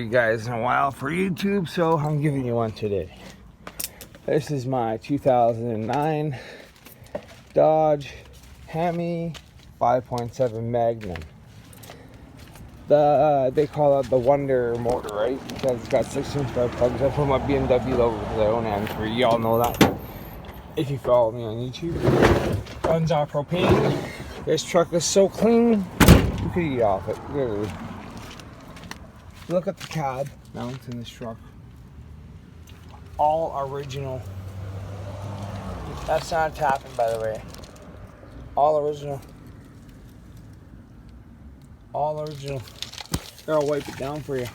You guys in a while for YouTube, so I'm giving you one today. This is my 2009 Dodge Hemi 5.7 Magnum. They call it the Wonder motor, right? Because it's got 16 spark plugs. I put my BMW logo because I own M3. Y'all know that if you follow me on YouTube. Runs off propane. This truck is so clean, you could eat off it, literally. Look at the cab mounts in this truck. All original. That's not tapping, by the way. All original. All original. Here, I'll wipe it down for you.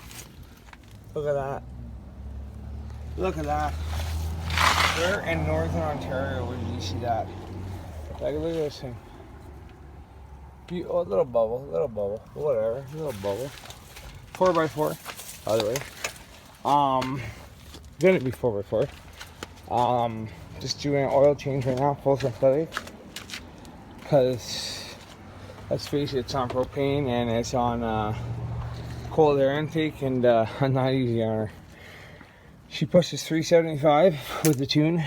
Look at that. Look at that. Where in Northern Ontario would you see that? Like, look at this thing. Oh, little bubble, whatever, little bubble. 4x4, by the way. Gonna be 4x4. Just doing an oil change right now, full synthetic. Because, let's face it, it's on propane and it's on cold air intake, and I'm not easy on her. She pushes 375 with the tune.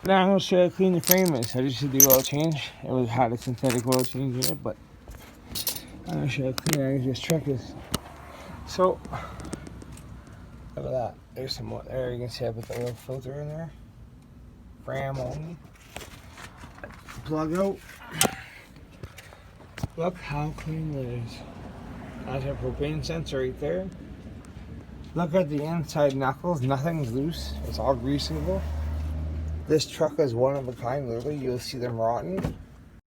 Now I'm gonna show you how clean the frame is. I just did the oil change. It had a synthetic oil change in it, but I'm gonna show you how clean this truck is. So, look at that. There's some more there. You can see I put the oil filter in there. Fram only. Plug out. Look how clean it is. That's a propane sensor right there. Look at the inside knuckles. Nothing's loose. It's all greasable. This truck is one of a kind. Literally, you'll see them rotten.